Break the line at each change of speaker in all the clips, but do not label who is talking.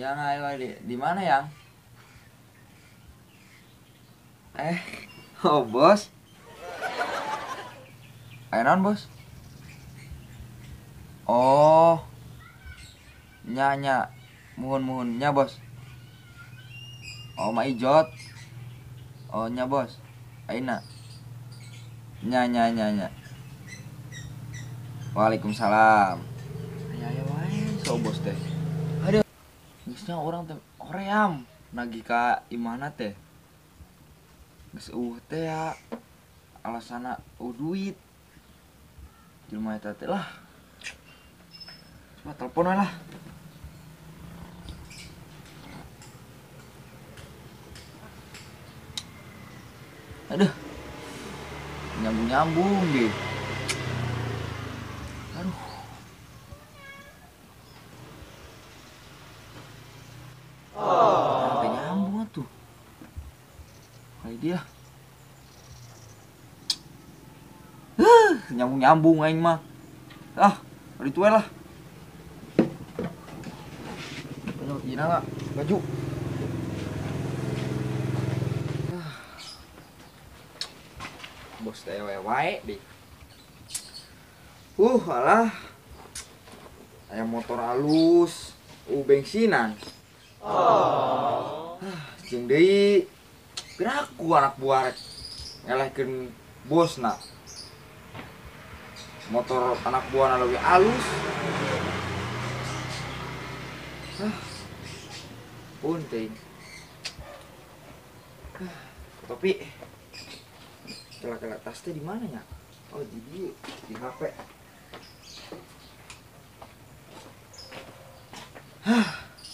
Yang ayo di mana yang? Oh bos. Ayo non bos. Oh, nya, muhun nya bos. Oh ma ijot. Oh nya bos. Aina. Nya. Waalaikumsalam. Ayo wae so bos teh. Aduh. Geusnya orang teh oream nagih ka imana teh. Geus teh ya alasana duit. Jelema eta teh lah. Coba telepon we lah. Aduh. Nyambung deh. Aduh. Sampai nyambung tuh. Kali dia. Nyambung aing mah. Bari tuwe lah. Ayo, gina enggak? Baju. Bos teh wae deh. Alah. Aya motor halus, bensinan. Jeung deui piraku anak buah rek ngelehkeun bosna. Motor anak buahna leuwih halus. Pun teh. Tapi kelak tas teh di mana ya? Oh, di HP.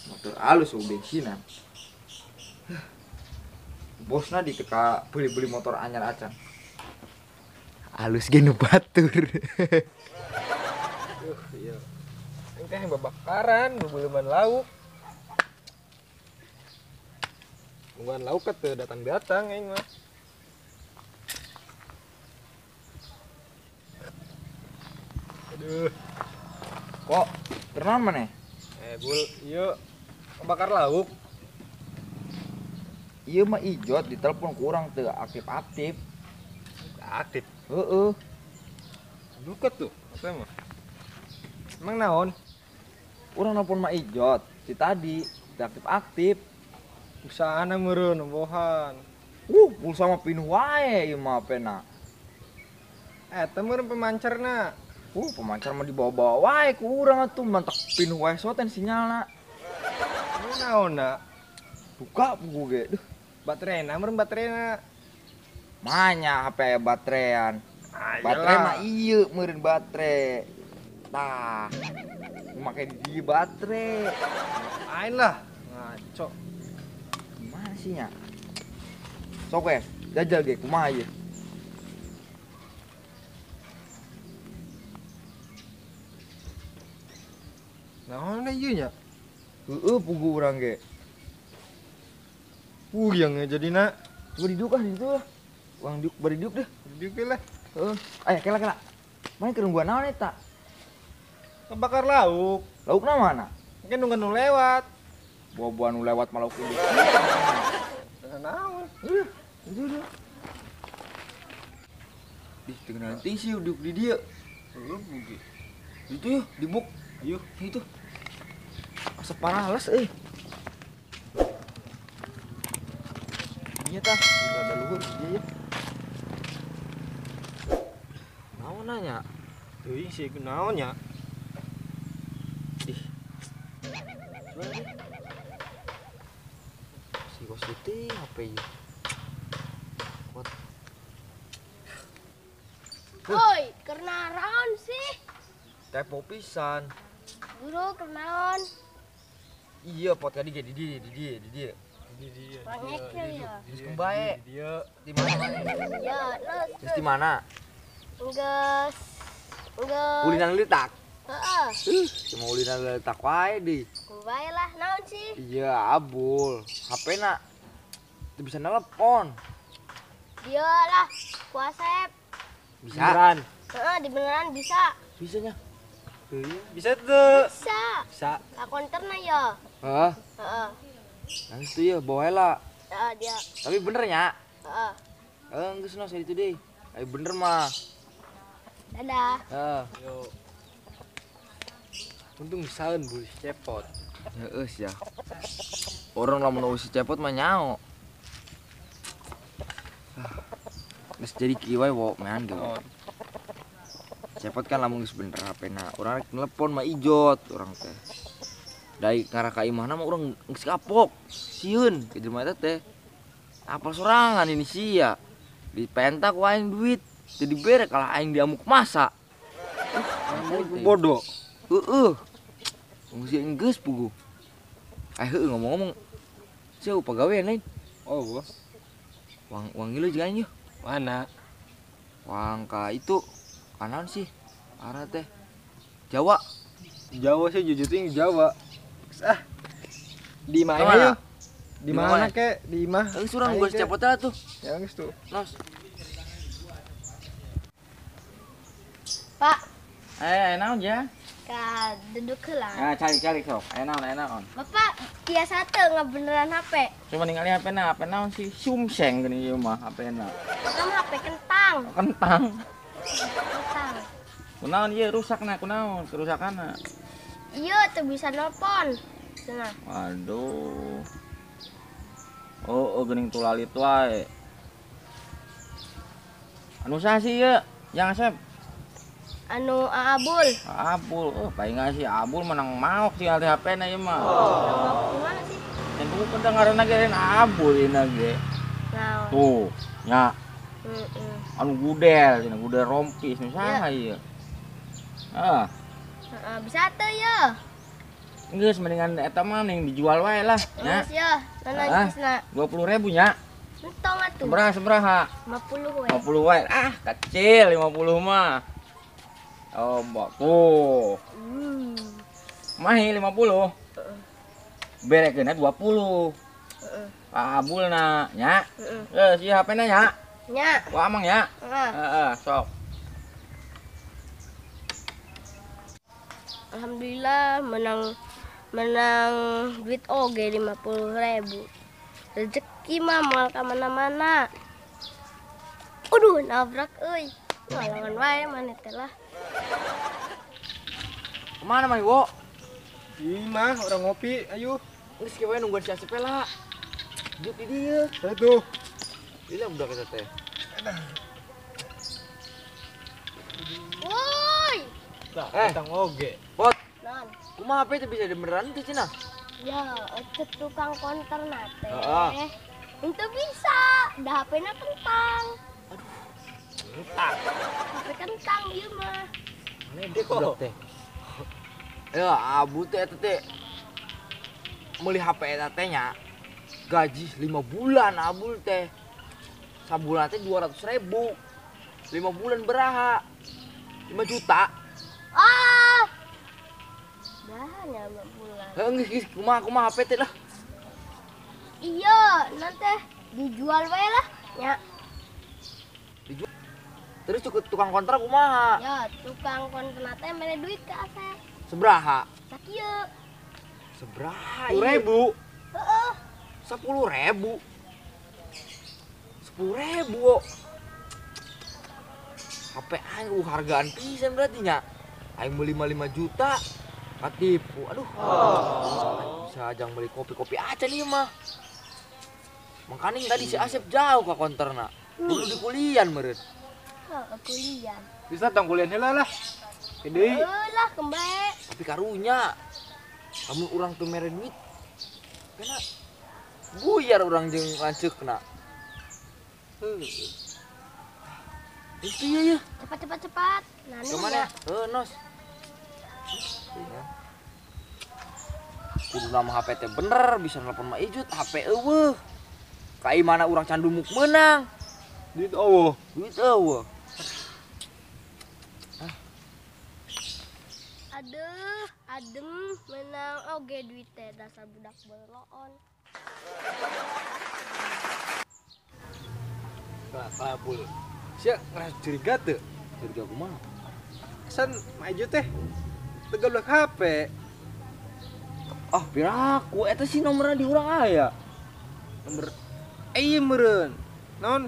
Motor halus bensinan. Bosna diteka beli motor anyar acan. Halus ge nu batur.
Iya. Ini teh babakaran, beuleumban lauk. Beuleumban lauk teh datang-datang aing mah. Aduh.
Kok ternon maneh?
Bul, ieu bakar lauk.
Ieu mah ijot ditelepon kurang teu aktif-aktif.
Aktif.
Heeh.
Duket tuh, apa emang? Emang naon?
Urang nelpon mah ijot, si tadi teu aktif-aktif.
Usahana meureun bohan.
Pulsa mah pinuh wae ieu mah pena.
Eta meureun pemancarna.
Pemancar mah dibawa-bawa wae ku urang atuh mantak pinuh wae soten sinyalna.
Emang naonna?
Buka pugu ge. Duh,
Baterena meureun baterena.
manya HP aya baterean. Baterai mah ieu meureun baterai. Tah. Make di baterai.
Ain lah. Ngaco.
Gimana sih nya? Sok we, jajal ge kumaha ieu?
Naon ieu nya?
Heueuh pugu urang ge.
Puyeng jadina.
Coba diduk lah. Uang diuk bari diuk deh.
Diuk lah.
Heeh. Aya kela. Mana keur gua naon eta?
Kebakar lauk.
Laukna mana?
Mungkin nunggu nu lewat.
Buah-buah nu lewat malah lauk ini.
Naon?
Itu. Ih, teu nanti sih diuk di dieu.
Heuh bugi.
Itu yuk, dibuk.
Ayo,
Itu. Asap parales euy. Iya tah, udah ada luhur iya ya. Naon nanya?
teuing sih naon nya?
Ih. Si bos itu apa ya? What?
Woi, kenaon sih?
Tepo pisan.
Guru kenaon?
Iya, pot tadi di dia.
Di dia.
Banyaknya ya.
Terus kumbae.
Dia.
Di mana?
Ya,
Terus di mana?
Enggeus.
Ulinan letak.
Heeh.
Cuma ulinan letak wae di.
Kubae lah, naon sih?
Iya, abul. HP-na teu bisa nelpon.
Dia lah, kuasep.
Bisa.
Beneran.
Heeh, di beneran bisa.
Bisanya.
Bisa tuh.
Bisa.
Bisa.
Lah konterna ya.
Hah?
Heeh.
Nangis tuh ya, bawa lah.
Heeh dia.
Tapi bener ya?
Heeh.
Enggak nos itu deh. Ayo bener mah.
Dadah.
Yo. Untung saun bu cepot.
Ya ya. Orang lamun usi cepot mah nyao. Geus jadi kiwai wo mean ge. Cepot kan lamun geus bener HP-na. Urang rek telepon mah ijot urang teh. Dari ngarah ka imahna mah urang geus kapok. Sieun ke jelema eta teh. Apal sorangan ini sia. Dipentak ku aing duit. Jadi bere kalah aing diamuk masa.
Bodoh.
Ngisi geus pugu. Heuh ngomong-ngomong. Sieu pagawean lain.
Oh, bos.
Wang ieu jangan yeuh.
Mana?
Wang ka itu kanan sih. Arah teh. Jawa.
Jawa sih jujur Jawa. Ah. Di mana
Kemana?
ya? Di
Di
mana
mana?
kek? Di imah.
Geus urang geus cepot lah tuh.
Ya geus tuh.
Nos.
Pak,
Naon ya?
ka duduk heula.
Ya cari sok. Naon.
Bapak biasa teu ngabeneran HP.
Cuma ningali HP naon sih sumseng gini ieu mah HP-na.
Kan HP kentang.
Kentang.
Kentang.
Kunaon ieu rusakna kunaon kerusakanna.
Iya, teu bisa nelpon. Cenah.
Waduh. Oh geuning tulalit wae. Anu saha sih ieu? Yang Asep.
Anu Aabul.
Abul, paling nggak sih Abul menang maok sih alih HP-na ieu mah.
Mau kemana sih?
Dan tuh kedengaran geun Abul ieu ge.
Nah.
Tuh, nya anu gudel, cenah gudel rompis nu saha ieu.
Bisa teu ya.
Geus mendingan eta mah mending dijual wae lah, nya.
Geus ya. Nana cisna.
20.000 nya.
Entong atuh.
Sabaraha?
50 we.
50 wae. Ah, kecil 50 mah. Oh, mbak tuh. Mahi 50. Berekeunna 20. Abulna nya. Si HP-na nya.
Nya.
Ku amang ya. Sok.
Alhamdulillah menang duit oge 50.000. Rezeki mah moal ka mana-mana. Aduh, nabrak euy. Ngalangan wae maneh teh lah.
Kemana mah wo?
Di imah orang ngopi, ayo.
Geus kieu we nungguan si Asep lah. Duduk di dieu.
Aduh.
Lila budak eta teh.
Woi.
Tang oge.
Pot,
Non.
kumaha HP teh bisa beneran teh cenah?
Ya, itu tukang konter nate.
Heeh.
Itu bisa. Da HP-na kentang. HP kentang ieu mah.
Budak teh. Ya, abu teh eta teh. Meuli HP eta teh nya gaji 5 bulan abul teh. Sabulan teh 200.000. 5 bulan beraha? 5 juta.
Ah. Dah nya 5 bulan.
Geus kumaha HP teh lah.
Iya, nanti dijual wae lah. Ya,
Terus cukup tukang kontrak kumaha?
ya tukang konter nate mere duit ke Asep.
Sebraha?
Sakieu.
Sebraha?
10.000.
Heeh.
10.000. 10.000 wo. HP aing hargaan pisan berarti nya. Aing beli 5 juta. Katipu. Aduh. Aing bisa ajang beli kopi-kopi aja nih mah. Makanya tadi si Asep jauh ke konterna. Dulu di kuliah meureun.
Kuliah.
Bisa tang kuliah heula lah. Gede.
Lah kembali.
Tapi karunya. Kamu urang teu mere duit. Kena buyar urang jeung lanceukna. Itu ya.
Cepat. Nah,
Kemana? Nos. Kudu nama HP teh bener, bisa nelpon mah ijut, HP eueuh. Kai mana urang candumuk menang.
Duit eueuh.
Duit eueuh.
Aduh, adem menang oge duit teh dasar budak beloon.
Kelabul. Sia ngerasa curiga teu?
Curiga kumaha?
San maju teh. tegablak HP.
Ah, piraku eta sih nomornya di urang aya.
Nomor iya meureun. Non.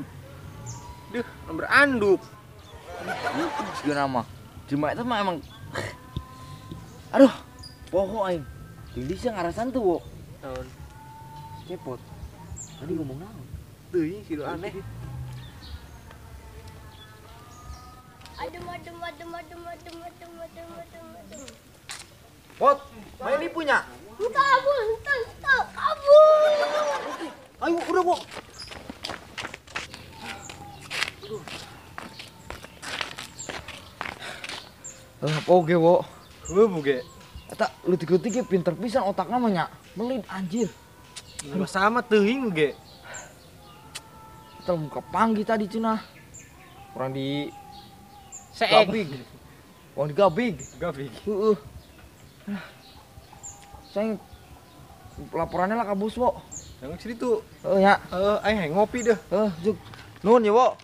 Duh, nomor anduk.
Segala nama. Cuma itu mah emang aduh, poho aing. Teuing bisa ngarasan tuh, Wo.
Non.
Cepot. Tadi ngomong naon?
Teuing kitu aneh.
Adem.
Pot, main ini punya.
Kabur, kabur.
Ayo, udah, Wo. Oke, Wo.
Heuh buge.
Eta leutik-leutik pinter pisan otakna mah nya. Melin anjir.
Sama teuing buge.
Kita muka panggi tadi cenah. Orang di
Seeg.
gabig. Orang di gabig.
Gabig.
Heeh. Saya laporannya lah ka bos, Wo.
Yang situ.
Heeh nya.
Aing ngopi deh.
Juk. Nuhun ya, Wo.